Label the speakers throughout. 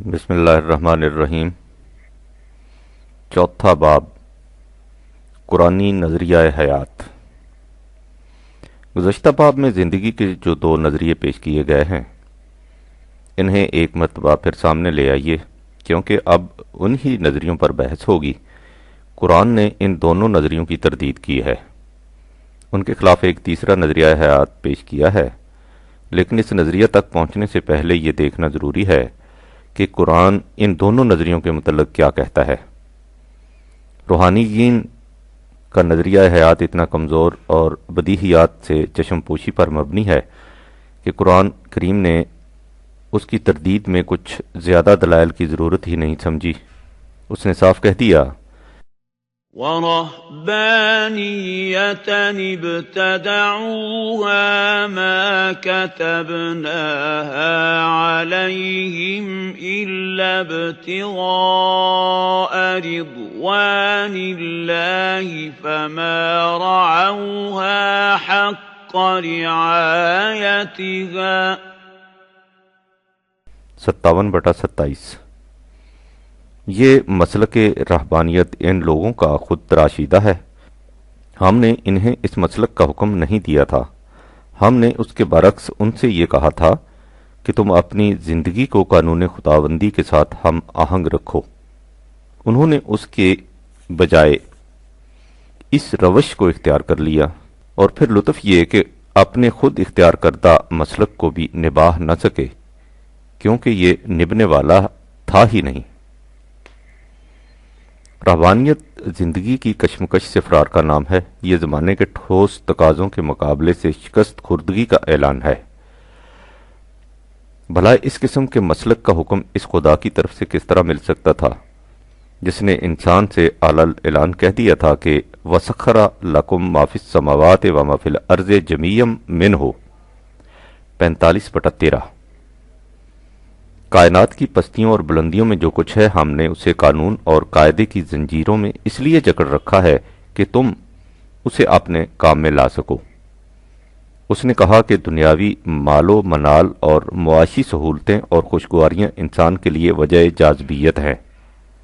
Speaker 1: بسم اللہ الرحمن الرحیم۔ چوتھا باب، قرآنی نظریہ حیات۔ گزشتہ باب میں زندگی کے جو دو نظریے پیش کیے گئے ہیں انہیں ایک مرتبہ پھر سامنے لے آئیے، کیونکہ اب انہی نظریوں پر بحث ہوگی۔ قرآن نے ان دونوں نظریوں کی تردید کی ہے، ان کے خلاف ایک تیسرا نظریہ حیات پیش کیا ہے، لیکن اس نظریہ تک پہنچنے سے پہلے یہ دیکھنا ضروری ہے کہ قرآن ان دونوں نظریوں کے متعلق کیا کہتا ہے۔ روحانیین کا نظریہ حیات اتنا کمزور اور بدیہیات سے چشم پوشی پر مبنی ہے کہ قرآن کریم نے اس کی تردید میں کچھ زیادہ دلائل کی ضرورت ہی نہیں سمجھی۔ اس نے صاف کہہ دیا،
Speaker 2: وَرَهْبَانِيَّةً ابْتَدَعُوهَا مَا كَتَبْنَاهَا عَلَيْهِمْ إِلَّا ابْتِغَاءَ رِضْوَانِ اللَّهِ فَمَا رَعَوْهَا حَقَّ رِعَایَتِهَا۔
Speaker 1: 57/27۔ یہ مسلک رہبانیت ان لوگوں کا خود تراشیدہ ہے۔ ہم نے انہیں اس مسلک کا حکم نہیں دیا تھا، ہم نے اس کے برعکس ان سے یہ کہا تھا کہ تم اپنی زندگی کو قانون خداوندی کے ساتھ ہم آہنگ رکھو۔ انہوں نے اس کے بجائے اس روش کو اختیار کر لیا، اور پھر لطف یہ کہ اپنے خود اختیار کردہ مسلک کو بھی نباہ نہ سکے، کیونکہ یہ نبھنے والا تھا ہی نہیں۔ رہبانیت زندگی کی کشمکش سے فرار کا نام ہے۔ یہ زمانے کے ٹھوس تقاضوں کے مقابلے سے شکست خوردگی کا اعلان ہے۔ بھلا اس قسم کے مسلک کا حکم اس خدا کی طرف سے کس طرح مل سکتا تھا جس نے انسان سے اعلان اعلان کہہ دیا تھا کہ وَسَخَّرَ لَكُم مَّا فِي السَّمَاوَاتِ وَمَا فِي الْأَرْضِ جَمِيعًا مِّنْهُ 45/13۔ کائنات کی پستیوں اور بلندیوں میں جو کچھ ہے ہم نے اسے قانون اور قاعدے کی زنجیروں میں اس لیے جکڑ رکھا ہے کہ تم اسے اپنے کام میں لا سکو۔ اس نے کہا کہ دنیاوی مال و منال اور معاشی سہولتیں اور خوشگواریاں انسان کے لیے وجہ جاذبیت ہیں۔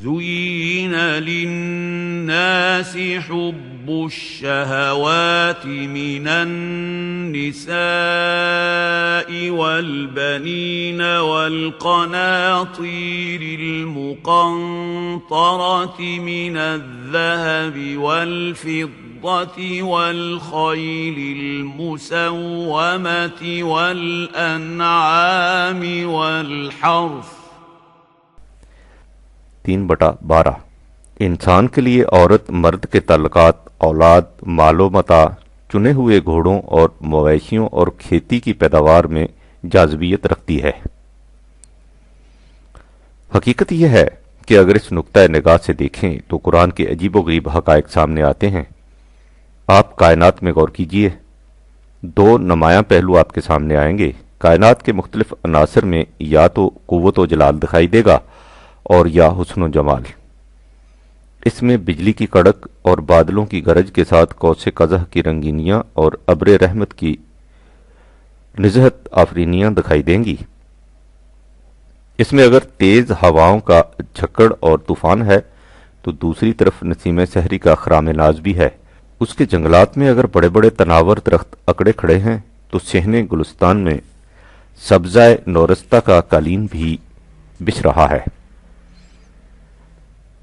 Speaker 2: زُيِّنَ لِلنَّاسِ حُبُّ الشَّهَوَاتِ مِنَ النِّسَاءِ وَالْبَنِينَ وَالْقَنَاطِيرِ الْمُقَنطَرَةِ مِنَ الذَّهَبِ وَالْفِضَّةِ وَالْخَيْلِ الْمُسَوَّمَةِ وَالْأَنْعَامِ وَالْحَرْثِ
Speaker 1: 3/12۔ انسان کے لیے عورت مرد کے تعلقات، اولاد، مال و متاع، چنے ہوئے گھوڑوں اور مویشیوں اور کھیتی کی پیداوار میں جاذبیت رکھتی ہے۔ حقیقت یہ ہے کہ اگر اس نقطۂ نگاہ سے دیکھیں تو قرآن کے عجیب و غریب حقائق سامنے آتے ہیں۔ آپ کائنات میں غور کیجئے، دو نمایاں پہلو آپ کے سامنے آئیں گے۔ کائنات کے مختلف عناصر میں یا تو قوت و جلال دکھائی دے گا اور یا حسن و جمال۔ اس میں بجلی کی کڑک اور بادلوں کی گرج کے ساتھ قوس قزح کی رنگینیاں اور ابر رحمت کی نزہت آفرینیاں دکھائی دیں گی۔ اس میں اگر تیز ہواؤں کا جھکڑ اور طوفان ہے تو دوسری طرف نسیم سحری کا خرام ناز بھی ہے۔ اس کے جنگلات میں اگر بڑے بڑے تناور درخت اکڑے کھڑے ہیں تو صحن گلستان میں سبزہ نورستہ کا قالین بھی بچھ رہا ہے۔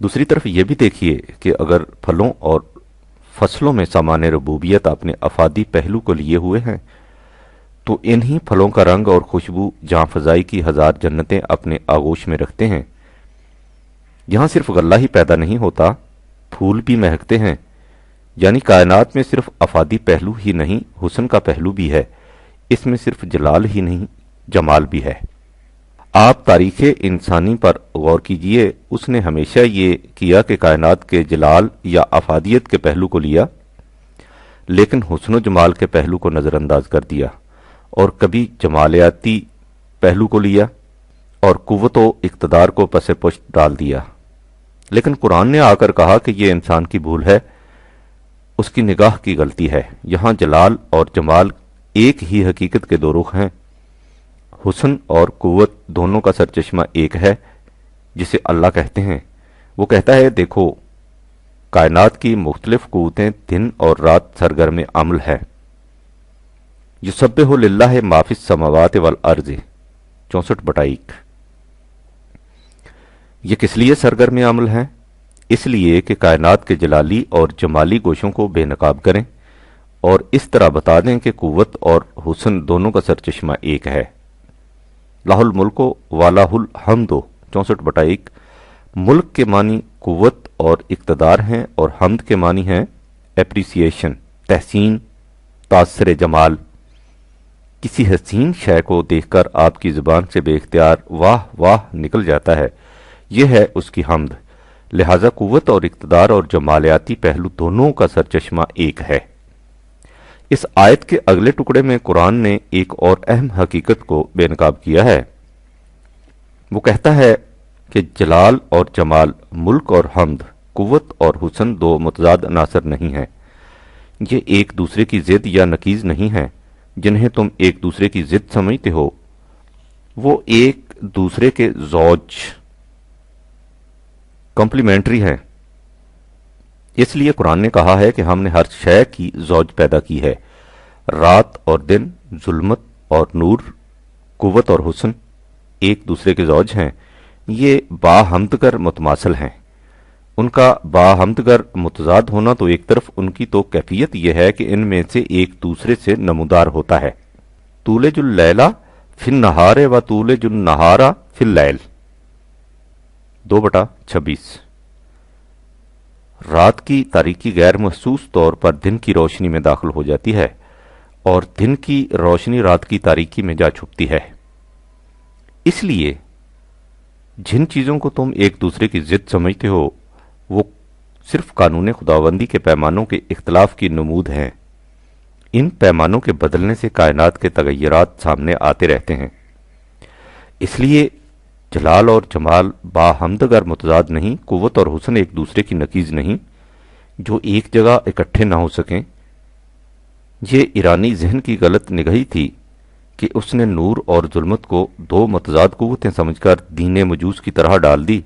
Speaker 1: دوسری طرف یہ بھی دیکھیے کہ اگر پھلوں اور فصلوں میں سامان ربوبیت اپنے افادی پہلو کو لیے ہوئے ہیں تو انہی پھلوں کا رنگ اور خوشبو جاں فضائی کی ہزار جنتیں اپنے آغوش میں رکھتے ہیں۔ یہاں صرف غلہ ہی پیدا نہیں ہوتا، پھول بھی مہکتے ہیں، یعنی کائنات میں صرف افادی پہلو ہی نہیں، حسن کا پہلو بھی ہے۔ اس میں صرف جلال ہی نہیں، جمال بھی ہے۔ آپ تاریخ انسانی پر غور کیجئے، اس نے ہمیشہ یہ کیا کہ کائنات کے جلال یا افادیت کے پہلو کو لیا، لیکن حسن و جمال کے پہلو کو نظر انداز کر دیا، اور کبھی جمالیاتی پہلو کو لیا اور قوت و اقتدار کو پس پشت ڈال دیا۔ لیکن قرآن نے آ کر کہا کہ یہ انسان کی بھول ہے، اس کی نگاہ کی غلطی ہے۔ یہاں جلال اور جمال ایک ہی حقیقت کے دو رخ ہیں۔ حسن اور قوت دونوں کا سرچشمہ ایک ہے، جسے اللہ کہتے ہیں، وہ کہتا ہے دیکھو کائنات کی مختلف قوتیں دن اور رات سرگرم عمل ہے۔ یسبح للہ ما فی السماوات والارض 64/1۔ یہ کس لیے سرگرم عمل ہیں؟ اس لیے کہ کائنات کے جلالی اور جمالی گوشوں کو بے نقاب کریں اور اس طرح بتا دیں کہ قوت اور حسن دونوں کا سرچشمہ ایک ہے۔ لاہ الملک و لاہ الحمد 64/1۔ ملک کے معنی قوت اور اقتدار ہیں اور حمد کے معنی ہیں اپریسیشن، تحسین، تاثر جمال۔ کسی حسین شے کو دیکھ کر آپ کی زبان سے بے اختیار واہ واہ نکل جاتا ہے، یہ ہے اس کی حمد۔ لہذا قوت اور اقتدار اور جمالیاتی پہلو دونوں کا سرچشمہ ایک ہے۔ اس آیت کے اگلے ٹکڑے میں قرآن نے ایک اور اہم حقیقت کو بے نقاب کیا ہے۔ وہ کہتا ہے کہ جلال اور جمال، ملک اور حمد، قوت اور حسن دو متضاد عناصر نہیں ہیں۔ یہ ایک دوسرے کی ضد یا نقیض نہیں ہیں جنہیں تم ایک دوسرے کی ضد سمجھتے ہو، وہ ایک دوسرے کے زوج، کمپلیمنٹری ہیں۔ اس لیے قرآن نے کہا ہے کہ ہم نے ہر شے کی زوج پیدا کی ہے۔ رات اور دن، ظلمت اور نور، قوت اور حسن ایک دوسرے کے زوج ہیں۔ یہ باہمد گر متماثل ہیں۔ ان کا باہمد گر متضاد ہونا تو ایک طرف ان کی تو کیفیت یہ ہے کہ ان میں سے ایک دوسرے سے نمودار ہوتا ہے۔ تولج اللیل فی النہار و تولج النہار فی اللیل 2/26۔ رات کی تاریکی غیر محسوس طور پر دن کی روشنی میں داخل ہو جاتی ہے اور دن کی روشنی رات کی تاریکی میں جا چھپتی ہے۔ اس لیے جن چیزوں کو تم ایک دوسرے کی ضد سمجھتے ہو وہ صرف قانون خداوندی کے پیمانوں کے اختلاف کی نمود ہیں۔ ان پیمانوں کے بدلنے سے کائنات کے تغیرات سامنے آتے رہتے ہیں۔ اس لیے جلال اور جمال باہمد گر متضاد نہیں، قوت اور حسن ایک دوسرے کی نقیض نہیں جو ایک جگہ اکٹھے نہ ہو سکیں۔ یہ ایرانی ذہن کی غلط نگہی تھی کہ اس نے نور اور ظلمت کو دو متضاد قوتیں سمجھ کر دین مجوس کی طرح ڈال دی۔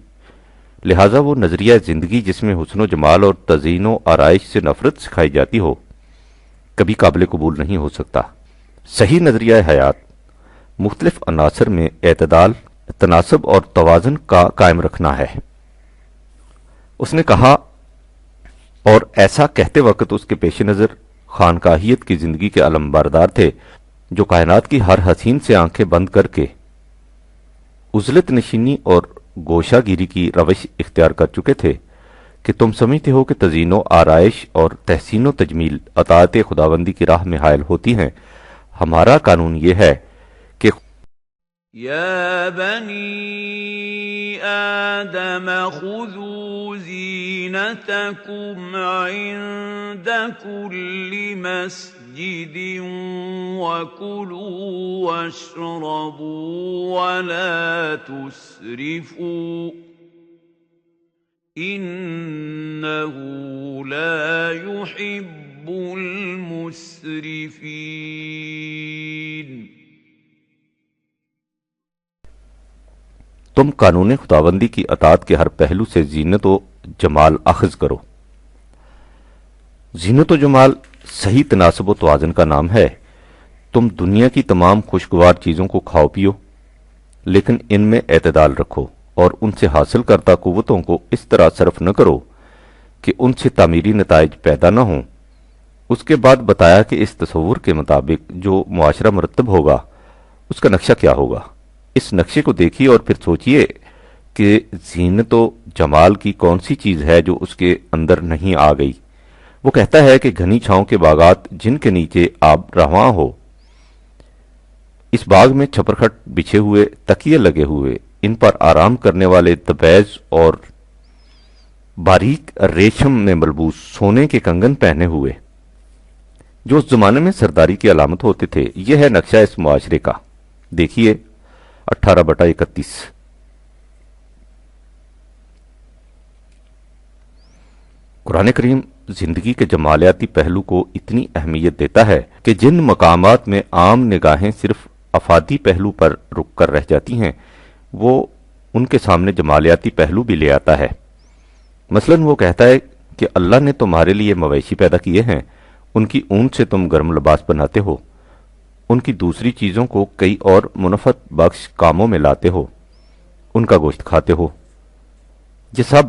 Speaker 1: لہٰذا وہ نظریہ زندگی جس میں حسن و جمال اور تزئین و آرائش سے نفرت سکھائی جاتی ہو کبھی قابل قبول نہیں ہو سکتا۔ صحیح نظریہ حیات مختلف عناصر میں اعتدال، تناسب اور توازن کا قائم رکھنا ہے۔ اس نے کہا، اور ایسا کہتے وقت اس کے پیش نظر خانقاہیت کی زندگی کے علمبردار تھے جو کائنات کی ہر حسین سے آنکھیں بند کر کے عزلت نشینی اور گوشہ گیری کی روش اختیار کر چکے تھے کہ تم سمجھتے ہو کہ تزئین و آرائش اور تحسین و تجمیل اطاعت خداوندی کی راہ میں حائل ہوتی ہیں۔ ہمارا قانون یہ ہے کہ
Speaker 2: یا بنی آدم خذوا زینتکم عند کل مسجد وکلوا واشربوا ولا تسرفوا انه لا يحب المسرفین۔
Speaker 1: تم قانون خداوندی کی اطاعت کے ہر پہلو سے زینت و جمال اخذ کرو۔ زینت و جمال صحیح تناسب و توازن کا نام ہے۔ تم دنیا کی تمام خوشگوار چیزوں کو کھاؤ پیو لیکن ان میں اعتدال رکھو اور ان سے حاصل کردہ قوتوں کو اس طرح صرف نہ کرو کہ ان سے تعمیری نتائج پیدا نہ ہوں۔ اس کے بعد بتایا کہ اس تصور کے مطابق جو معاشرہ مرتب ہوگا اس کا نقشہ کیا ہوگا۔ اس نقشے کو دیکھیے اور پھر سوچئے کہ زینت و جمال کی کون سی چیز ہے جو اس کے اندر نہیں آ گئی۔ وہ کہتا ہے کہ گھنی چھاؤں کے باغات جن کے نیچے آپ رواں ہو، اس باغ میں چھپرکھٹ بچھے ہوئے، تکیے لگے ہوئے، ان پر آرام کرنے والے دبیز اور باریک ریشم میں ملبوس سونے کے کنگن پہنے ہوئے جو اس زمانے میں سرداری کی علامت ہوتے تھے۔ یہ ہے نقشہ اس معاشرے کا۔ دیکھیے 18/31۔ قرآن کریم زندگی کے جمالیاتی پہلو کو اتنی اہمیت دیتا ہے کہ جن مقامات میں عام نگاہیں صرف افادی پہلو پر رک کر رہ جاتی ہیں وہ ان کے سامنے جمالیاتی پہلو بھی لے آتا ہے۔ مثلا وہ کہتا ہے کہ اللہ نے تمہارے لیے مویشی پیدا کیے ہیں، ان کی اون سے تم گرم لباس بناتے ہو، ان کی دوسری چیزوں کو کئی اور منفعت بخش کاموں میں لاتے ہو، ان کا گوشت کھاتے ہو۔ یہ سب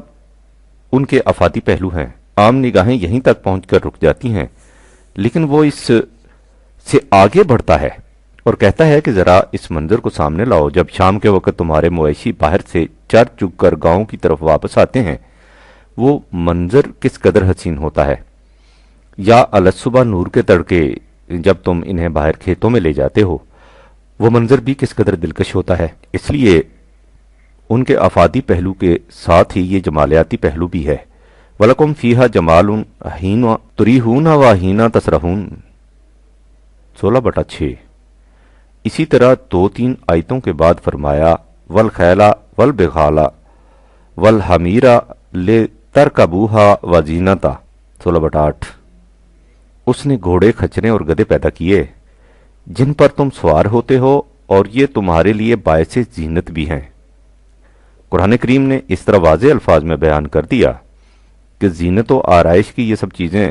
Speaker 1: ان کے افادی پہلو ہیں۔ عام نگاہیں یہیں تک پہنچ کر رک جاتی ہیں، لیکن وہ اس سے آگے بڑھتا ہے اور کہتا ہے کہ ذرا اس منظر کو سامنے لاؤ، جب شام کے وقت تمہارے مویشی باہر سے چر چگ کر گاؤں کی طرف واپس آتے ہیں، وہ منظر کس قدر حسین ہوتا ہے۔ یا الصبح نور کے تڑکے جب تم انہیں باہر کھیتوں میں لے جاتے ہو، وہ منظر بھی کس قدر دلکش ہوتا ہے۔ اس لیے ان کے افادی پہلو کے ساتھ ہی یہ جمالیاتی پہلو بھی ہے۔ وَلَكُمْ فِيهَا جَمَالٌ حِينَ تُرِيحُونَ وَحِينَ تَسْرَحُونَ 16/6۔ اسی طرح 2-3 آیتوں کے بعد فرمایا وَالْخَيْلَ وَالْبِغَالَ وَالْحَمِيرَ لِتَرْكَبُوهَا وَزِينَةً 16/8۔ اس نے گھوڑے، کھچریں اور گدھے پیدا کیے جن پر تم سوار ہوتے ہو، اور یہ تمہارے لیے باعث زینت بھی ہیں۔ قرآن کریم نے اس طرح واضح الفاظ میں بیان کر دیا کہ زینت و آرائش کی یہ سب چیزیں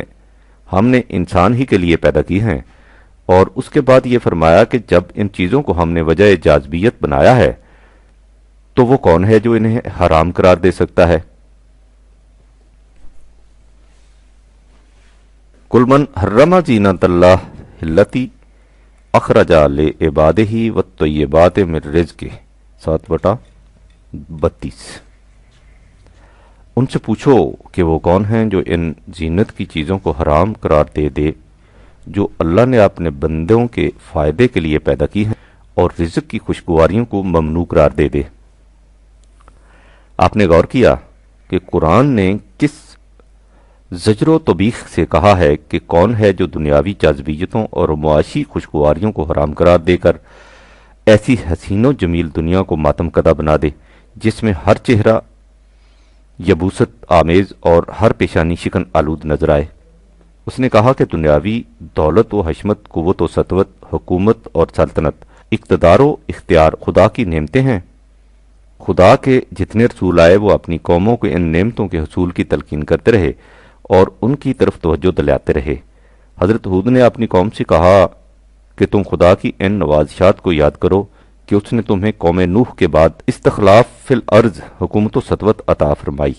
Speaker 1: ہم نے انسان ہی کے لیے پیدا کی ہیں، اور اس کے بعد یہ فرمایا کہ جب ان چیزوں کو ہم نے وجہ جاذبیت بنایا ہے تو وہ کون ہے جو انہیں حرام قرار دے سکتا ہے؟ قُلْ مَنْ حَرَّمَ زِینَتَ اللَّهِ الَّتِی اخرج لعبادہ والطیبات من رزقہ 7/32۔ ان سے پوچھو کہ وہ کون ہیں جو ان زینت کی چیزوں کو حرام قرار دے دے جو اللہ نے اپنے بندوں کے فائدے کے لیے پیدا کی ہیں، اور رزق کی خوشگواریوں کو ممنوع قرار دے دے۔ آپ نے غور کیا کہ قرآن نے کس زجر و توبیخ سے کہا ہے کہ کون ہے جو دنیاوی جاذبیتوں اور معاشی خوشگواریوں کو حرام قرار دے کر ایسی حسین و جمیل دنیا کو ماتم کدہ بنا دے جس میں ہر چہرہ یبوست آمیز اور ہر پیشانی شکن آلود نظر آئے۔ اس نے کہا کہ دنیاوی دولت و حشمت، قوت و سطوت، حکومت اور سلطنت، اقتدار و اختیار خدا کی نعمتیں ہیں۔ خدا کے جتنے رسول آئے وہ اپنی قوموں کو ان نعمتوں کے حصول کی تلقین کرتے رہے اور ان کی طرف توجہ دلاتے رہے۔ حضرت ہود نے اپنی قوم سے کہا کہ تم خدا کی ان نوازشات کو یاد کرو کہ اس نے تمہیں قوم نوح کے بعد استخلاف فی الارض، حکومت و سطوت عطا فرمائی۔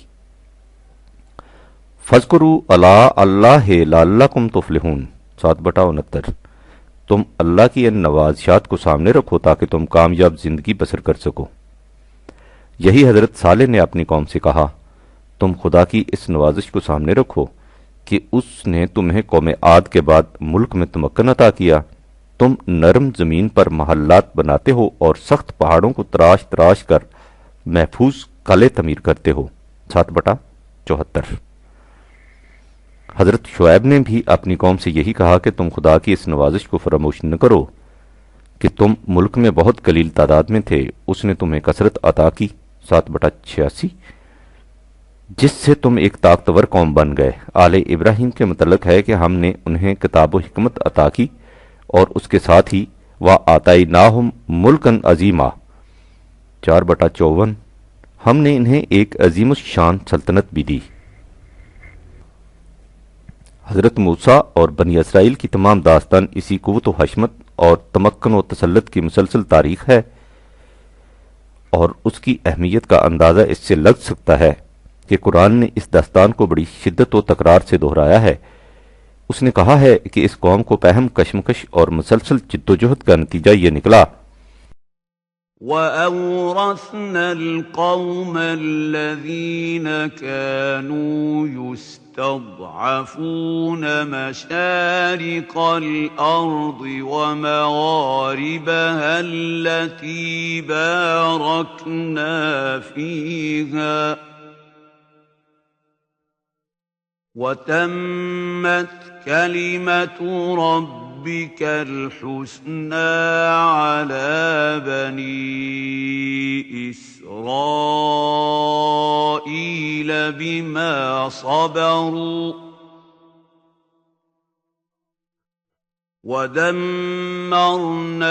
Speaker 1: فَاذْكُرُوا آلاء اللَّهِ لَعَلَّكُمْ تُفْلِحُونَ 7/69۔ تم اللہ کی ان نوازشات کو سامنے رکھو تاکہ تم کامیاب زندگی بسر کر سکو۔ یہی حضرت صالح نے اپنی قوم سے کہا، تم خدا کی اس نوازش کو سامنے رکھو کہ اس نے تمہیں قوم عاد کے بعد ملک میں تمکن عطا کیا۔ تم نرم زمین پر محلات بناتے ہو اور سخت پہاڑوں کو تراش تراش کر محفوظ قلعے تعمیر کرتے ہو 7/74۔ حضرت شعیب نے بھی اپنی قوم سے یہی کہا کہ تم خدا کی اس نوازش کو فراموش نہ کرو کہ تم ملک میں بہت قلیل تعداد میں تھے، اس نے تمہیں کثرت عطا کی 7/86، جس سے تم ایک طاقتور قوم بن گئے۔ آل ابراہیم کے متعلق ہے کہ ہم نے انہیں کتاب و حکمت عطا کی اور اس کے ساتھ ہی وَآتَيْنَاهُمْ مُلْكًا عَظِيمًا 4/54، ہم نے انہیں ایک عظیم الشان سلطنت بھی دی۔ حضرت موسیٰ اور بنی اسرائیل کی تمام داستان اسی قوت و حشمت اور تمکن و تسلط کی مسلسل تاریخ ہے، اور اس کی اہمیت کا اندازہ اس سے لگ سکتا ہے کہ قرآن نے اس داستان کو بڑی شدت و تکرار سے دہرایا ہے۔ اس نے کہا ہے کہ اس قوم کو پہم، کشمکش اور مسلسل جدوجہد کا نتیجہ یہ نکلا۔
Speaker 2: وَأَوْرَثْنَا الْقَوْمَ الَّذِينَ كَانُوا يُسْتَضْعَفُونَ مَشَارِقَ الْأَرْضِ وَمَغَارِبَهَا الَّتِي بَارَكْنَا فِيهَا وَتَمَّتْ كَلِمَةُ رَبِّكَ الْحُسْنَىٰ عَلَىٰ بَنِي إِسْرَائِيلَ بِمَا صَبَرُوا وَدَمَّرْنَا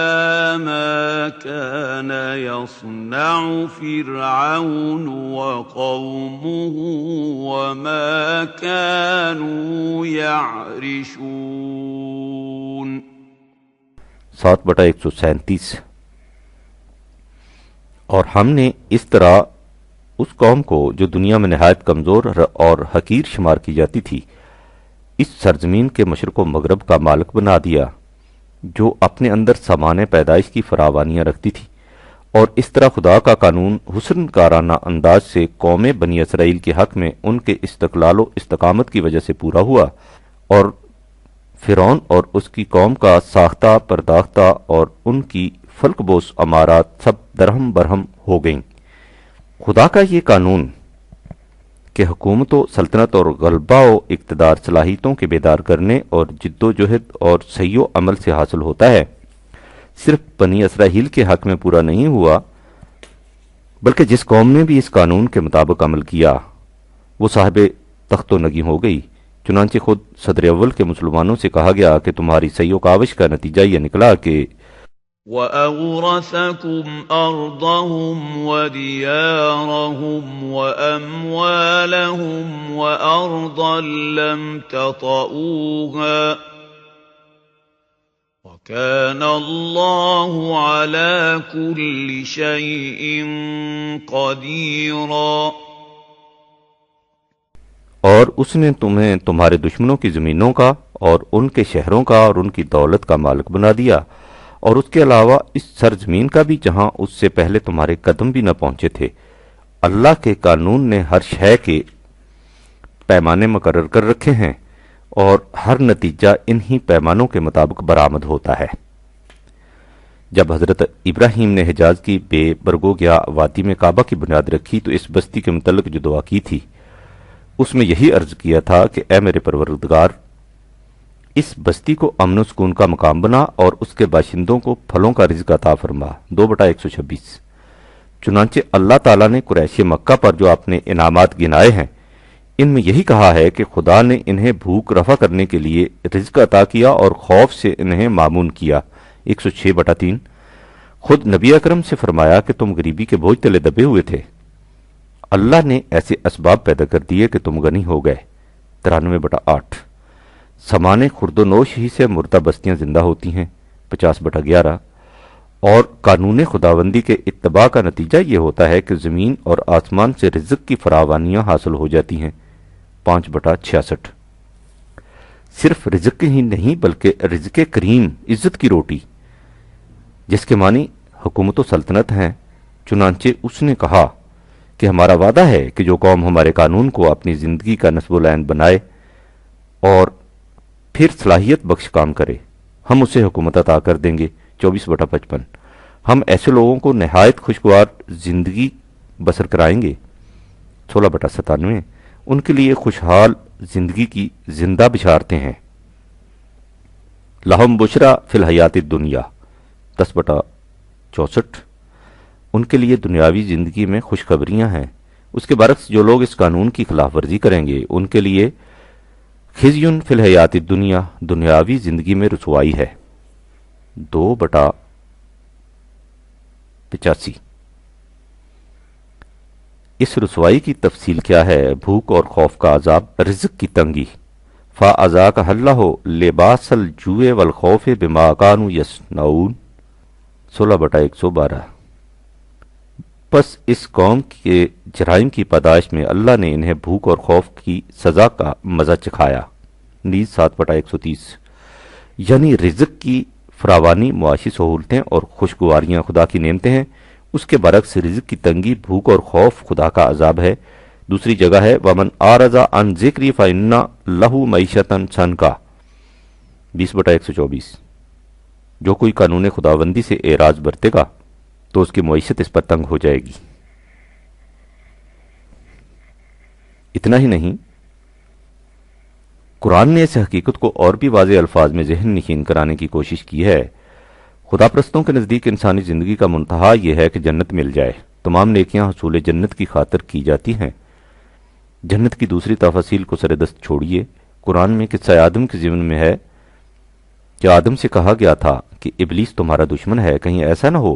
Speaker 2: مَا كَانَ يَصْنَعُ فِرْعَوْنُ وَقَوْمُهُ وَمَا كَانُوا يَعْرِشُونَ
Speaker 1: 7/137 اور ہم نے اس طرح اس قوم کو جو دنیا میں نہایت کمزور اور حقیر شمار کی جاتی تھی اس سرزمین کے مشرق و مغرب کا مالک بنا دیا جو اپنے اندر سامان پیدائش کی فراوانیاں رکھتی تھی، اور اس طرح خدا کا قانون حسن کارانہ انداز سے قوم بنی اسرائیل کے حق میں ان کے استقلال و استقامت کی وجہ سے پورا ہوا، اور فرعون اور اس کی قوم کا ساختہ پرداختہ اور ان کی فلک بوس امارات سب درہم برہم ہو گئیں۔ خدا کا یہ قانون کہ حکومت و سلطنت اور غلبہ و اقتدار صلاحیتوں کے بیدار کرنے اور جد و جہد اور سعی و عمل سے حاصل ہوتا ہے، صرف بنی اسرائیل کے حق میں پورا نہیں ہوا بلکہ جس قوم نے بھی اس قانون کے مطابق عمل کیا وہ صاحب تخت و نگی ہو گئی۔ چنانچہ خود صدر اول کے مسلمانوں سے کہا گیا کہ تمہاری سعی و کاوش کا نتیجہ یہ نکلا کہ
Speaker 2: وَأَوْرَثَكُمْ أَرْضَهُمْ وَدِيَارَهُمْ وَأَمْوَالَهُمْ وَأَرْضًا لَّمْ تَطَئُوهَا وَكَانَ اللَّهُ عَلَى كُلِّ شَيْءٍ قَدِيرًا
Speaker 1: اور اس نے تمہیں تمہارے دشمنوں کی زمینوں کا اور ان کے شہروں کا اور ان کی دولت کا مالک بنا دیا، اور اس کے علاوہ اس سرزمین کا بھی جہاں اس سے پہلے تمہارے قدم بھی نہ پہنچے تھے۔ اللہ کے قانون نے ہر شے کے پیمانے مقرر کر رکھے ہیں اور ہر نتیجہ انہی پیمانوں کے مطابق برآمد ہوتا ہے۔ جب حضرت ابراہیم نے حجاز کی بے برگوگیا وادی میں کعبہ کی بنیاد رکھی تو اس بستی کے متعلق جو دعا کی تھی اس میں یہی عرض کیا تھا کہ اے میرے پروردگار، اس بستی کو امن و سکون کا مقام بنا اور اس کے باشندوں کو پھلوں کا رزق عطا فرما۔ 2/126 چنانچہ اللہ تعالیٰ نے قریش مکہ پر جو اپنے انعامات گنائے ہیں ان میں یہی کہا ہے کہ خدا نے انہیں بھوک رفع کرنے کے لیے رزق عطا کیا اور خوف سے انہیں معمون کیا۔ 106/3 خود نبی اکرم سے فرمایا کہ تم غریبی کے بوجھ تلے دبے ہوئے تھے، اللہ نے ایسے اسباب پیدا کر دیے کہ تم غنی ہو گئے۔ 93/8 سامان خرد و نوش ہی سے مردہ بستیاں زندہ ہوتی ہیں۔ 50/11 اور قانون خداوندی کے اتباع کا نتیجہ یہ ہوتا ہے کہ زمین اور آسمان سے رزق کی فراوانیاں حاصل ہو جاتی ہیں۔ 5/66 صرف رزق ہی نہیں بلکہ رزق کریم، عزت کی روٹی، جس کے معنی حکومت و سلطنت ہیں۔ چنانچہ اس نے کہا کہ ہمارا وعدہ ہے کہ جو قوم ہمارے قانون کو اپنی زندگی کا نصب العین بنائے اور پھر صلاحیت بخش کام کرے ہم اسے حکومت عطا کر دیں گے۔ 24/55 ہم ایسے لوگوں کو نہایت خوشگوار زندگی بسر کرائیں گے۔ 16/97 ان کے لیے خوشحال زندگی کی زندہ بشارتیں ہیں۔ لہم بشرا فی الحیات الدنیا 10/64 ان کے لیے دنیاوی زندگی میں خوشخبریاں ہیں۔ اس کے برعکس جو لوگ اس قانون کی خلاف ورزی کریں گے ان کے لیے خزیٌ فی الحیات الدنیا دنیاوی زندگی میں رسوائی ہے۔ 2/85 اس رسوائی کی تفصیل کیا ہے؟ بھوک اور خوف کا عذاب، رزق کی تنگی۔ فَأَذَاقَهَا اللَّهُ لِبَاسَ الْجُوعِ وَالْخَوْفِ بِمَا كَانُوا يَصْنَعُونَ 16/112 پس اس قوم کے جرائم کی پاداش میں اللہ نے انہیں بھوک اور خوف کی سزا کا مزہ چکھایا۔ نیز 7/130 یعنی رزق کی فراوانی معاشی سہولتیں اور خوشگواریاں خدا کی نعمتیں ہیں، اس کے برعکس رزق کی تنگی، بھوک اور خوف خدا کا عذاب ہے۔ دوسری جگہ ہے وَمَنْ أَعْرَضَ عَنْ ذِكْرِي فَإِنَّ لَهُ مَعِيشَةً ضَنْكًا 20/124 جو کوئی قانون خداوندی سے اعراض برتے گا تو اس کی معیشت اس پر تنگ ہو جائے گی۔ اتنا ہی نہیں، قرآن نے اس حقیقت کو اور بھی واضح الفاظ میں ذہن نشین کرانے کی کوشش کی ہے۔ خدا پرستوں کے نزدیک انسانی زندگی کا منتہا یہ ہے کہ جنت مل جائے۔ تمام نیکیاں حصول جنت کی خاطر کی جاتی ہیں۔ جنت کی دوسری تفاصیل کو سر دست چھوڑیے۔ قرآن میں قصہ آدم کے ضمن میں ہے کہ آدم سے کہا گیا تھا کہ ابلیس تمہارا دشمن ہے، کہیں ایسا نہ ہو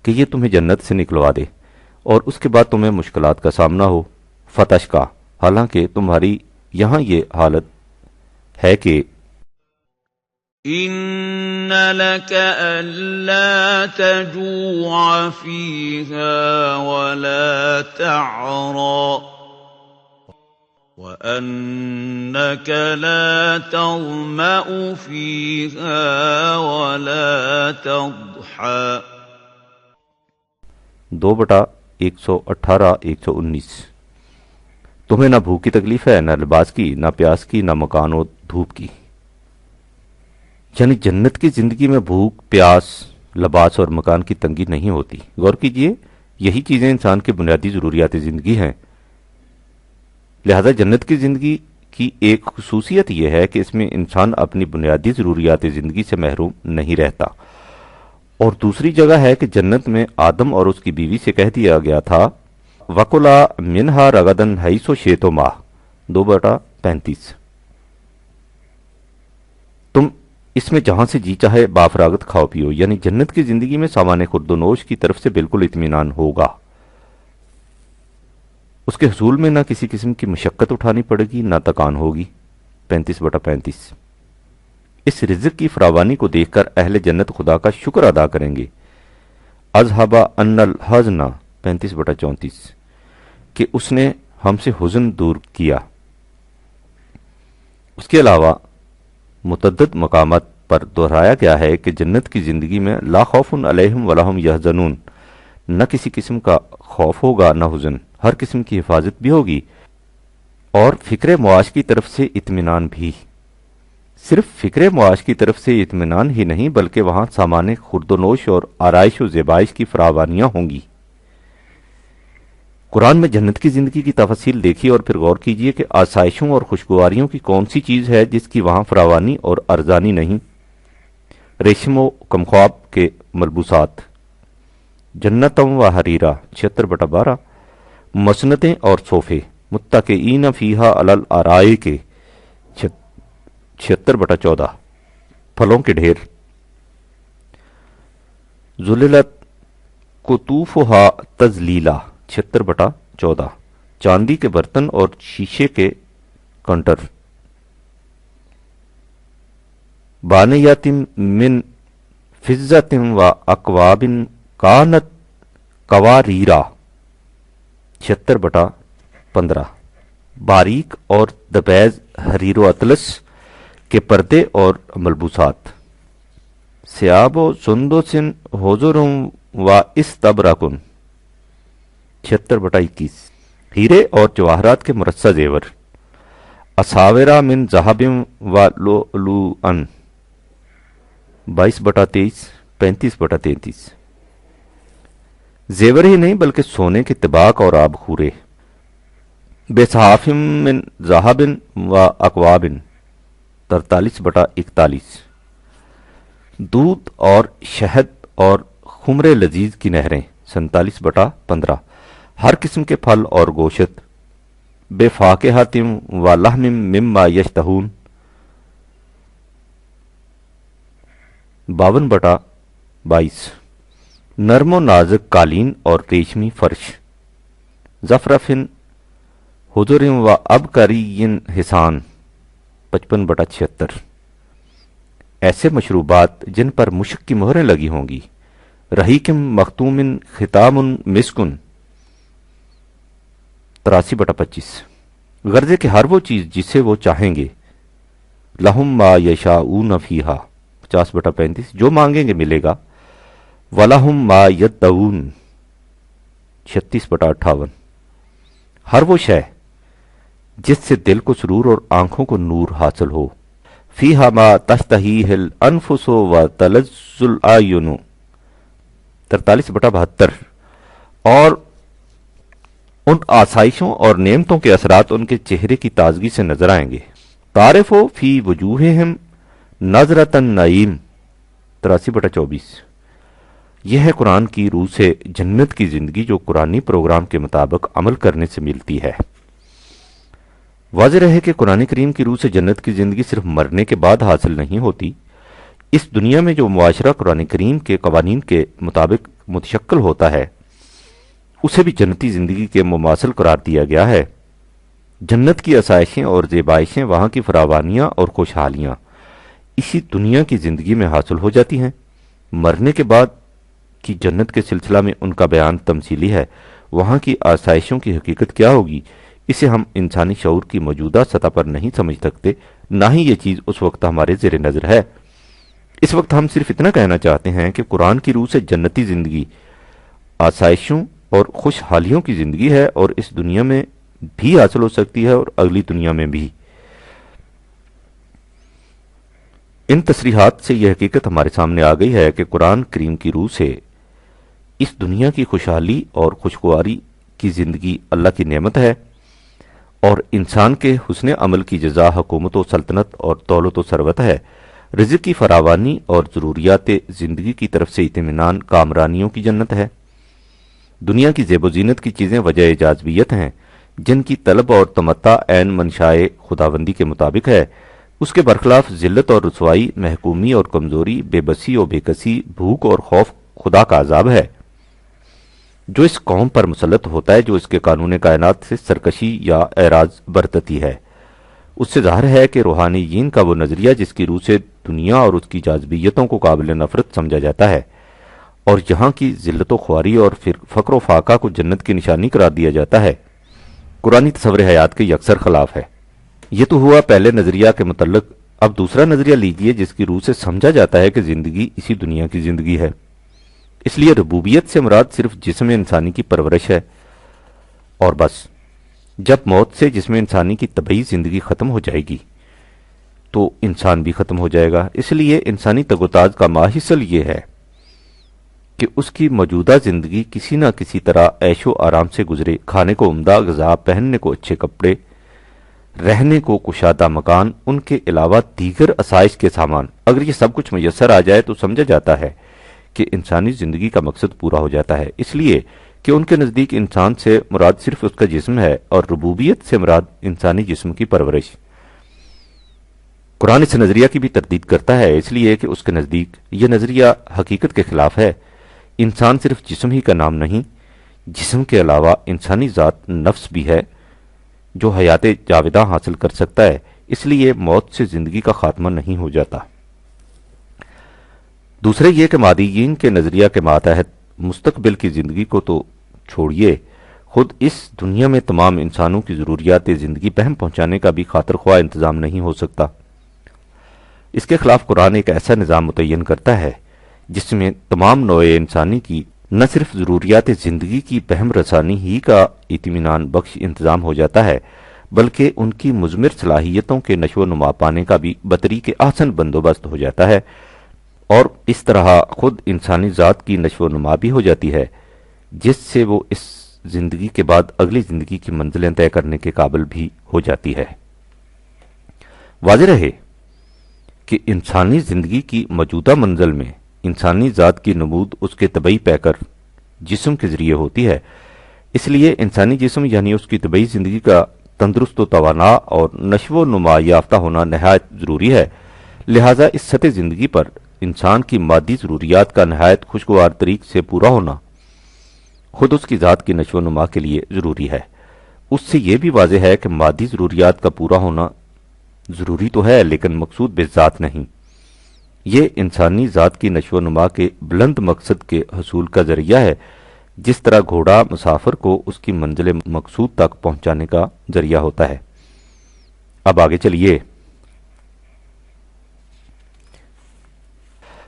Speaker 1: کہ یہ تمہیں جنت سے نکلوا دے اور اس کے بعد تمہیں مشکلات کا سامنا ہو۔ فتشقا، حالانکہ تمہاری یہاں یہ حالت ہے کہ
Speaker 2: إِنَّ لَكَ أَلَّا تَجُوعَ فِيهَا وَلَا تَعْرَىٰ وَأَنَّكَ لَا تَظْمَأُ فِيهَا وَلَا تَضْحَىٰ۔
Speaker 1: 2/118 119۔ تمہیں نہ بھوک کی تکلیف ہے، نہ لباس کی، نہ پیاس کی، نہ مکان و دھوپ کی۔ یعنی جنت کی زندگی میں بھوک، پیاس، لباس اور مکان کی تنگی نہیں ہوتی۔ غور کیجئے، یہی چیزیں انسان کے بنیادی ضروریات زندگی ہیں۔ لہذا جنت کی زندگی کی ایک خصوصیت یہ ہے کہ اس میں انسان اپنی بنیادی ضروریات زندگی سے محروم نہیں رہتا۔ اور دوسری جگہ ہے کہ جنت میں آدم اور اس کی بیوی سے کہہ دیا گیا تھا وَكُلَا مِنْهَا رَغَدًا حَيْثُ شِئْتُمَا 2/35۔ تم اس میں جہاں سے جی چاہے بافراغت کھاؤ پیو، یعنی جنت کی زندگی میں سامان خورد و نوش کی طرف سے بالکل اطمینان ہوگا۔ اس کے حصول میں نہ کسی قسم کی مشقت اٹھانی پڑے گی، نہ تکان ہوگی۔ 35/35۔ اس رزق کی فراوانی کو دیکھ کر اہل جنت خدا کا شکر ادا کریں گے۔ اذهب عنا الحزن 35/34، کہ اس نے ہم سے حزن دور کیا۔ اس کے علاوہ متعدد مقامات پر دہرایا گیا ہے کہ جنت کی زندگی میں لا خوف علیہم ولا هم یحزنون، نہ کسی قسم کا خوف ہوگا نہ حزن، ہر قسم کی حفاظت بھی ہوگی اور فکر معاش کی طرف سے اطمینان بھی۔ صرف فکر معاش کی طرف سے اطمینان ہی نہیں بلکہ وہاں سامان خورد و نوش اور آرائش و زیبائش کی فراوانیاں ہوں گی۔ قرآن میں جنت کی زندگی کی تفاصیل دیکھیے اور پھر غور کیجئے کہ آسائشوں اور خوشگواریوں کی کون سی چیز ہے جس کی وہاں فراوانی اور ارزانی نہیں۔ ریشم و کمخواب کے ملبوسات، جنتم و حریرہ 76/12، مسنتیں اور صوفے، متکئین فیہا علی الارائک 76/14، پھلوں کے ڈھیر، ذللت قطوفہا تذلیلا 76/14، چاندی کے برتن اور شیشے کے کنٹر، بانیات من فضت و اکواب کانت قواریرا 76/15، باریک اور دبیز حریر و اطلس کے پردے اور ملبوسات، سیاب و سندس حضر و استبرقن 76/21، ہیرے اور جواہرات کے مرصع زیور، اساورہ من ذہب و لؤلؤا 22/23 35/33، زیور ہی نہیں بلکہ سونے کے طباق اور آب خورے، بصحاف من ذہب و اکواب 43/41، دودھ اور شہد اور خمر لذیذ کی نہریں 47/15، ہر قسم کے پھل اور گوشت، بے فاکہۃ و لحم مما یشتہون 52/22، نرم و نازک قالین اور ریشمی فرش، زفرفن حضر و ابکری حسان 55/76، ایسے مشروبات جن پر مشک کی مہریں لگی ہوں گی، رحیق مختوم ختام مسکن 83/25، غرضے کہ ہر وہ چیز جسے وہ چاہیں گے، لہم ما یشاؤون فیہا 50/35، جو مانگیں گے ملے گا، وَلَهُمْ مَا يَدَّعُونَ 36/58، ہر وہ شے جس سے دل کو سرور اور آنکھوں کو نور حاصل ہو، فیہا ما تشتہیہ الانفس وتلذ الاعین 43/72، اور ان آسائشوں اور نعمتوں کے اثرات ان کے چہرے کی تازگی سے نظر آئیں گے، تعرف فی وجوہہم نظرۃ النعیم 83/24۔ یہ ہے قرآن کی روح سے جنت کی زندگی جو قرآنی پروگرام کے مطابق عمل کرنے سے ملتی ہے۔ واضح رہے کہ قرآن کریم کی روح سے جنت کی زندگی صرف مرنے کے بعد حاصل نہیں ہوتی اس دنیا میں جو معاشرہ قرآن کریم کے قوانین کے مطابق متشکل ہوتا ہے اسے بھی جنتی زندگی کے مماثل قرار دیا گیا ہے۔ جنت کی آسائشیں اور زیبائشیں، وہاں کی فراوانیاں اور خوشحالیاں اسی دنیا کی زندگی میں حاصل ہو جاتی ہیں۔ مرنے کے بعد کی جنت کے سلسلہ میں ان کا بیان تمثیلی ہے۔ وہاں کی آسائشوں کی حقیقت کیا ہوگی اسے ہم انسانی شعور کی موجودہ سطح پر نہیں سمجھ سکتے، نہ ہی یہ چیز اس وقت ہمارے زیر نظر ہے۔ اس وقت ہم صرف اتنا کہنا چاہتے ہیں کہ قرآن کی روح سے جنتی زندگی آسائشوں اور خوشحالیوں کی زندگی ہے، اور اس دنیا میں بھی حاصل ہو سکتی ہے اور اگلی دنیا میں بھی۔ ان تصریحات سے یہ حقیقت ہمارے سامنے آ گئی ہے کہ قرآن کریم کی روح سے اس دنیا کی خوشحالی اور خوشگواری کی زندگی اللہ کی نعمت ہے، اور انسان کے حسن عمل کی جزا حکومت و سلطنت اور دولت و ثروت ہے۔ رزق کی فراوانی اور ضروریات زندگی کی طرف سے اطمینان کامرانیوں کی جنت ہے۔ دنیا کی زیب و زینت کی چیزیں وجہ جاذبیت ہیں، جن کی طلب اور تمتع عین منشائے خداوندی کے مطابق ہے۔ اس کے برخلاف ذلت اور رسوائی، محکومی اور کمزوری، بے بسی اور بے کسی، بھوک اور خوف خدا کا عذاب ہے جو اس قوم پر مسلط ہوتا ہے جو اس کے قانون کائنات سے سرکشی یا اعراض برتتی ہے۔ اس سے ظاہر ہے کہ روحانیین کا وہ نظریہ جس کی روح سے دنیا اور اس کی جاذبیتوں کو قابل نفرت سمجھا جاتا ہے، اور جہاں کی ذلت و خواری اور فقر و فاقہ کو جنت کی نشانی قرار دیا جاتا ہے، قرآنی تصور حیات کے یکسر خلاف ہے۔ یہ تو ہوا پہلے نظریہ کے متعلق، اب دوسرا نظریہ لیجئے جس کی روح سے سمجھا جاتا ہے کہ زندگی اسی دنیا کی زندگی ہے۔ اس لیے ربوبیت سے مراد صرف جسم انسانی کی پرورش ہے اور بس۔ جب موت سے جسم انسانی کی طبعی زندگی ختم ہو جائے گی تو انسان بھی ختم ہو جائے گا۔ اس لیے انسانی تگ و تاز کا ماحصل یہ ہے کہ اس کی موجودہ زندگی کسی نہ کسی طرح عیش و آرام سے گزرے، کھانے کو عمدہ غذا، پہننے کو اچھے کپڑے، رہنے کو کشادہ مکان، ان کے علاوہ دیگر آسائش کے سامان۔ اگر یہ سب کچھ میسر آ جائے تو سمجھا جاتا ہے کہ انسانی زندگی کا مقصد پورا ہو جاتا ہے، اس لیے کہ ان کے نزدیک انسان سے مراد صرف اس کا جسم ہے اور ربوبیت سے مراد انسانی جسم کی پرورش۔ قرآن اس نظریہ کی بھی تردید کرتا ہے، اس لیے کہ اس کے نزدیک یہ نظریہ حقیقت کے خلاف ہے۔ انسان صرف جسم ہی کا نام نہیں، جسم کے علاوہ انسانی ذات نفس بھی ہے جو حیات جاوداں حاصل کر سکتا ہے، اس لیے موت سے زندگی کا خاتمہ نہیں ہو جاتا۔ دوسرے یہ کہ مادیین کے نظریہ کے ماتحت مستقبل کی زندگی کو تو چھوڑیے، خود اس دنیا میں تمام انسانوں کی ضروریات زندگی پہم پہنچانے کا بھی خاطر خواہ انتظام نہیں ہو سکتا۔ اس کے خلاف قرآن ایک ایسا نظام متعین کرتا ہے جس میں تمام نوع انسانی کی نہ صرف ضروریات زندگی کی بہم رسانی ہی کا اطمینان بخش انتظام ہو جاتا ہے، بلکہ ان کی مضمر صلاحیتوں کے نشو و نما پانے کا بھی بطریق احسن بندوبست ہو جاتا ہے، اور اس طرح خود انسانی ذات کی نشو و نما بھی ہو جاتی ہے، جس سے وہ اس زندگی کے بعد اگلی زندگی کی منزلیں طے کرنے کے قابل بھی ہو جاتی ہے۔ واضح رہے کہ انسانی زندگی کی موجودہ منزل میں انسانی ذات کی نمود اس کے طبعی پیکر جسم کے ذریعے ہوتی ہے، اس لیے انسانی جسم یعنی اس کی طبعی زندگی کا تندرست و توانا اور نشو و نما یافتہ ہونا نہایت ضروری ہے۔ لہذا اس سطح زندگی پر انسان کی مادی ضروریات کا نہایت خوشگوار طریق سے پورا ہونا خود اس کی ذات کی نشو و نما کے لیے ضروری ہے۔ اس سے یہ بھی واضح ہے کہ مادی ضروریات کا پورا ہونا ضروری تو ہے لیکن مقصود بذات نہیں، یہ انسانی ذات کی نشو و نما کے بلند مقصد کے حصول کا ذریعہ ہے، جس طرح گھوڑا مسافر کو اس کی منزل مقصود تک پہنچانے کا ذریعہ ہوتا ہے۔ اب آگے چلیے،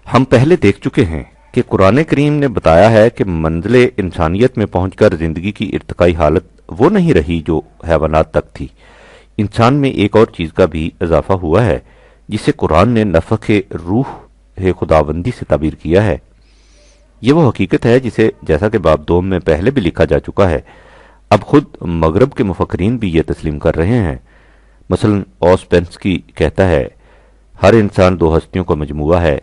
Speaker 1: ہم پہلے دیکھ چکے ہیں کہ قرآن کریم نے بتایا ہے کہ منزل انسانیت میں پہنچ کر زندگی کی ارتقائی حالت وہ نہیں رہی جو حیوانات تک تھی۔ انسان میں ایک اور چیز کا بھی اضافہ ہوا ہے جسے قرآن نے نفخ روح خداوندی سے تعبیر کیا ہے۔ یہ وہ حقیقت ہے جسے جیسا کہ باب دوم میں پہلے بھی لکھا جا چکا ہے، اب خود مغرب کے مفکرین بھی یہ تسلیم کر رہے ہیں۔ مثلا اوسپینسکی کہتا ہے، ہر انسان دو ہستیوں کا مجموعہ ہے،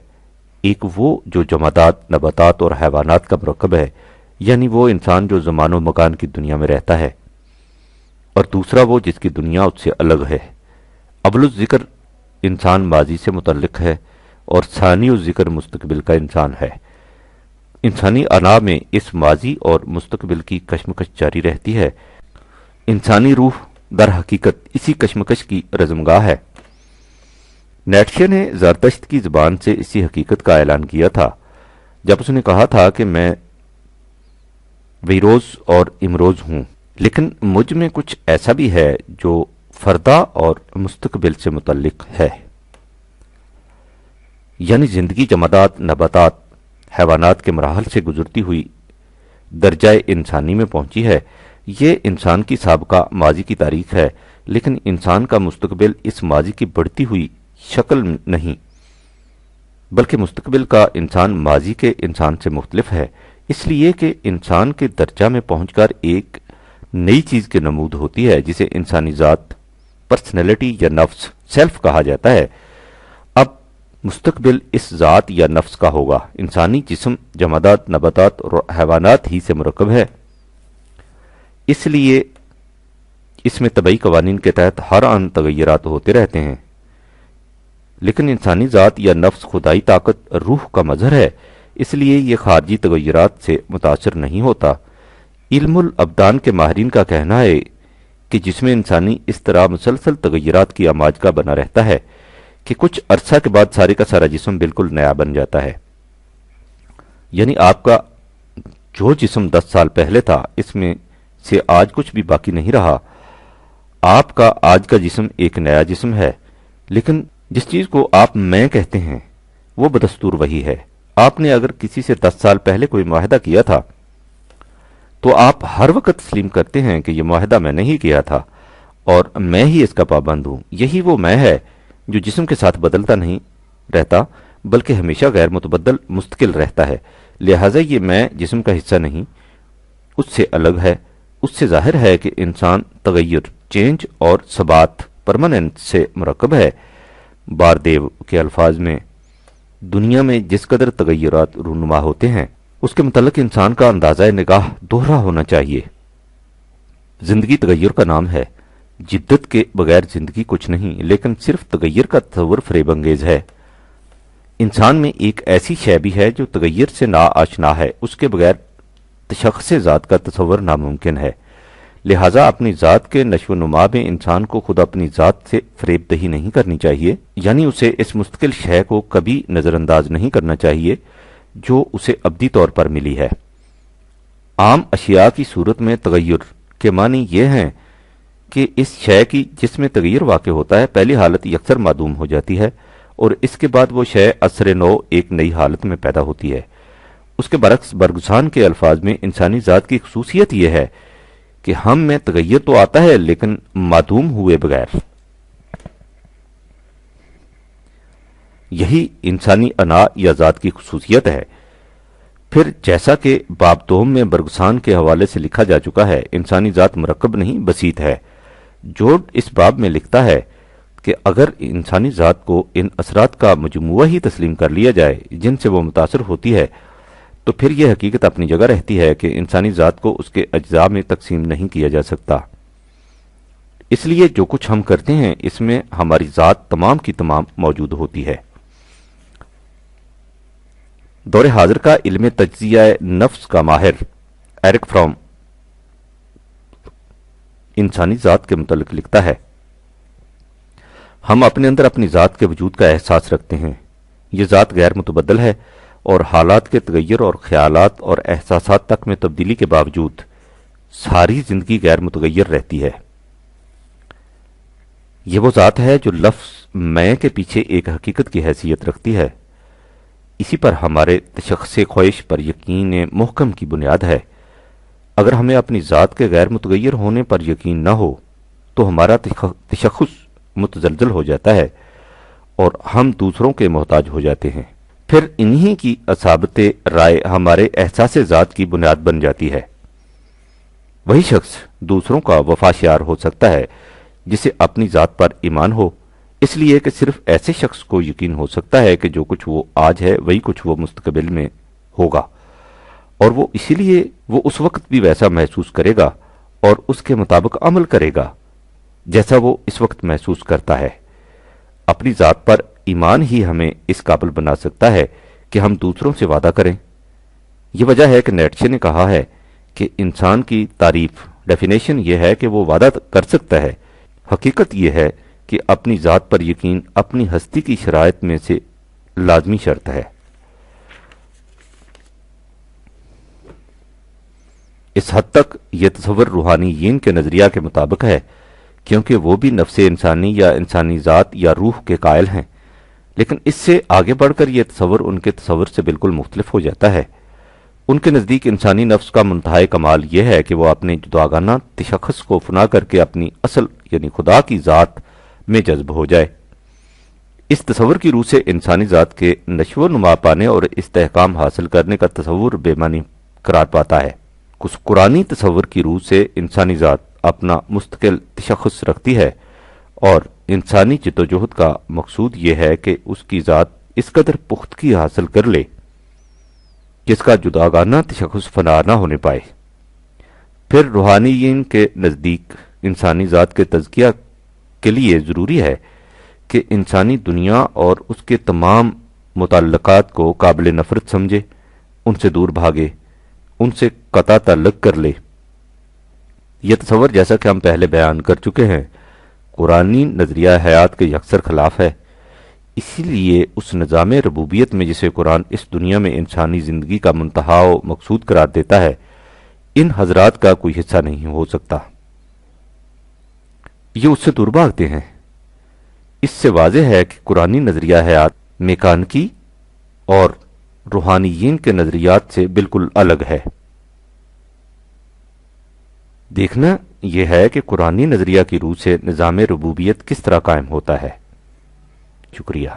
Speaker 1: ایک وہ جو جمادات، نباتات اور حیوانات کا مرکب ہے، یعنی وہ انسان جو زمان و مکان کی دنیا میں رہتا ہے، اور دوسرا وہ جس کی دنیا اس سے الگ ہے۔ اول الذکر انسان ماضی سے متعلق ہے اور ثانی و ذکر مستقبل کا انسان ہے۔ انسانی انا میں اس ماضی اور مستقبل کی کشمکش جاری رہتی ہے۔ انسانی روح در حقیقت اسی کشمکش کی رزمگاہ ہے۔ نیٹشے نے زرتشت کی زبان سے اسی حقیقت کا اعلان کیا تھا جب اس نے کہا تھا کہ میں ویروز اور امروز ہوں، لیکن مجھ میں کچھ ایسا بھی ہے جو فردا اور مستقبل سے متعلق ہے، یعنی زندگی جمادات، نباتات، حیوانات کے مراحل سے گزرتی ہوئی درجہ انسانی میں پہنچی ہے۔ یہ انسان کی سابقہ ماضی کی تاریخ ہے، لیکن انسان کا مستقبل اس ماضی کی بڑھتی ہوئی شکل نہیں، بلکہ مستقبل کا انسان ماضی کے انسان سے مختلف ہے، اس لیے کہ انسان کے درجہ میں پہنچ کر ایک نئی چیز کی نمود ہوتی ہے جسے انسانی ذات، پرسنالٹی یا نفس، سیلف کہا جاتا ہے۔ اب مستقبل اس ذات یا نفس کا ہوگا۔ انسانی جسم جمادات، نباتات اور حیوانات ہی سے مرکب ہے، اس لیے اس میں طبعی قوانین کے تحت ہر آن تغیرات ہوتے رہتے ہیں، لیکن انسانی ذات یا نفس خدائی طاقت، روح کا مظہر ہے، اس لیے یہ خارجی تغیرات سے متاثر نہیں ہوتا۔ علم الابدان کے ماہرین کا کہنا ہے کہ جسم انسانی اس طرح مسلسل تغیرات کی آماج کا بنا رہتا ہے کہ کچھ عرصہ کے بعد سارے کا سارا جسم بالکل نیا بن جاتا ہے۔ یعنی آپ کا جو جسم 10 سال پہلے تھا، اس میں سے آج کچھ بھی باقی نہیں رہا۔ آپ کا آج کا جسم ایک نیا جسم ہے، لیکن جس چیز کو آپ میں کہتے ہیں وہ بدستور وہی ہے۔ آپ نے اگر کسی سے 10 سال پہلے کوئی معاہدہ کیا تھا تو آپ ہر وقت تسلیم کرتے ہیں کہ یہ معاہدہ میں نے ہی کیا تھا اور میں ہی اس کا پابند ہوں۔ یہی وہ میں ہے جو جسم کے ساتھ بدلتا نہیں رہتا بلکہ ہمیشہ غیر متبدل مستقل رہتا ہے۔ لہٰذا یہ میں جسم کا حصہ نہیں، اس سے الگ ہے۔ اس سے ظاہر ہے کہ انسان تغیر، چینج اور ثبات، پرماننٹ سے مرکب ہے۔ باردیو کے الفاظ میں دنیا میں جس قدر تغیرات رونما ہوتے ہیں اس کے متعلق انسان کا اندازہ نگاہ دوہرا ہونا چاہیے۔ زندگی تغیر کا نام ہے۔ جدت کے بغیر زندگی کچھ نہیں، لیکن صرف تغیر کا تصور فریب انگیز ہے۔ انسان میں ایک ایسی شے بھی ہے جو تغیر سے نا آشنا ہے، اس کے بغیر تشخص ذات کا تصور ناممکن ہے۔ لہٰذا اپنی ذات کے نشو و نما میں انسان کو خود اپنی ذات سے فریب دہی نہیں کرنی چاہیے، یعنی اسے اس مستقل شے کو کبھی نظر انداز نہیں کرنا چاہیے جو اسے ابدی طور پر ملی ہے۔ عام اشیاء کی صورت میں تغیر کے معنی یہ ہیں کہ اس شے کی جس میں تغیر واقع ہوتا ہے پہلی حالت یکسر معدوم ہو جاتی ہے اور اس کے بعد وہ شے اثر نو ایک نئی حالت میں پیدا ہوتی ہے۔ اس کے برعکس برگزان کے الفاظ میں انسانی ذات کی خصوصیت یہ ہے کہ ہم میں تغیر تو آتا ہے لیکن معدوم ہوئے بغیر۔ یہی انسانی انا یا ذات کی خصوصیت ہے۔ پھر جیسا کہ باب دوم میں برگزان کے حوالے سے لکھا جا چکا ہے، انسانی ذات مرکب نہیں بسیط ہے۔ جوڈ اس باب میں لکھتا ہے کہ اگر انسانی ذات کو ان اثرات کا مجموعہ ہی تسلیم کر لیا جائے جن سے وہ متاثر ہوتی ہے تو پھر یہ حقیقت اپنی جگہ رہتی ہے کہ انسانی ذات کو اس کے اجزاء میں تقسیم نہیں کیا جا سکتا۔ اس لیے جو کچھ ہم کرتے ہیں اس میں ہماری ذات تمام کی تمام موجود ہوتی ہے۔ دور حاضر کا علم تجزیہ نفس کا ماہر ایرک فرام انسانی ذات کے متعلق لکھتا ہے، ہم اپنے اندر اپنی ذات کے وجود کا احساس رکھتے ہیں۔ یہ ذات غیر متبدل ہے اور حالات کے تغیر اور خیالات اور احساسات تک میں تبدیلی کے باوجود ساری زندگی غیر متغیر رہتی ہے۔ یہ وہ ذات ہے جو لفظ میں کے پیچھے ایک حقیقت کی حیثیت رکھتی ہے۔ اسی پر ہمارے تشخص خواہش پر یقین محکم کی بنیاد ہے۔ اگر ہمیں اپنی ذات کے غیر متغیر ہونے پر یقین نہ ہو تو ہمارا تشخص متزلزل ہو جاتا ہے اور ہم دوسروں کے محتاج ہو جاتے ہیں۔ پھر انہی کی اصابت رائے ہمارے احساس ذات کی بنیاد بن جاتی ہے۔ وہی شخص دوسروں کا وفاشیار ہو سکتا ہے جسے اپنی ذات پر ایمان ہو، اس لیے کہ صرف ایسے شخص کو یقین ہو سکتا ہے کہ جو کچھ وہ آج ہے وہی کچھ وہ مستقبل میں ہوگا، اور وہ اسی لیے وہ اس وقت بھی ویسا محسوس کرے گا اور اس کے مطابق عمل کرے گا جیسا وہ اس وقت محسوس کرتا ہے۔ اپنی ذات پر ایمان ہی ہمیں اس قابل بنا سکتا ہے کہ ہم دوسروں سے وعدہ کریں۔ یہ وجہ ہے کہ نیٹشے نے کہا ہے کہ انسان کی تعریف ڈیفینیشن یہ ہے کہ وہ وعدہ کر سکتا ہے، حقیقت یہ ہے کہ اپنی ذات پر یقین اپنی ہستی کی شرائط میں سے لازمی شرط ہے۔ اس حد تک یہ تصور روحانیین کے نظریہ کے مطابق ہے، کیونکہ وہ بھی نفس انسانی یا انسانی ذات یا روح کے قائل ہیں، لیکن اس سے آگے بڑھ کر یہ تصور ان کے تصور سے بالکل مختلف ہو جاتا ہے۔ ان کے نزدیک انسانی نفس کا منتہائی کمال یہ ہے کہ وہ اپنے جداگانہ تشخص کو فنا کر کے اپنی اصل یعنی خدا کی ذات میں جذب ہو جائے۔ اس تصور کی روح سے انسانی ذات کے نشو و نما پانے اور استحکام حاصل کرنے کا تصور بے معنی قرار پاتا ہے۔ قرآنی تصور کی روح سے انسانی ذات اپنا مستقل تشخص رکھتی ہے، اور انسانی جدوجہد کا مقصود یہ ہے کہ اس کی ذات اس قدر پختگی حاصل کر لے کہ اس کا جداگانہ تشخص فنا نہ ہونے پائے۔ پھر روحانیین کے نزدیک انسانی ذات کے تزکیہ کے لیے ضروری ہے کہ انسانی دنیا اور اس کے تمام متعلقات کو قابل نفرت سمجھے، ان سے دور بھاگے، ان سے قطع تعلق کر لے۔ یہ تصور جیسا کہ ہم پہلے بیان کر چکے ہیں قرآنی نظریہ حیات کے یکسر خلاف ہے۔ اسی لیے اس نظام ربوبیت میں جسے قرآن اس دنیا میں انسانی زندگی کا منتہا و مقصود قرار دیتا ہے، ان حضرات کا کوئی حصہ نہیں ہو سکتا۔ یہ اس سے دور بھاگتے ہیں۔ اس سے واضح ہے کہ قرآنی نظریہ حیات میکانکی اور روحانیین کے نظریات سے بالکل الگ ہے۔ دیکھنا یہ ہے کہ قرآنی نظریہ کی روح سے نظام ربوبیت کس طرح قائم ہوتا ہے۔ شکریہ۔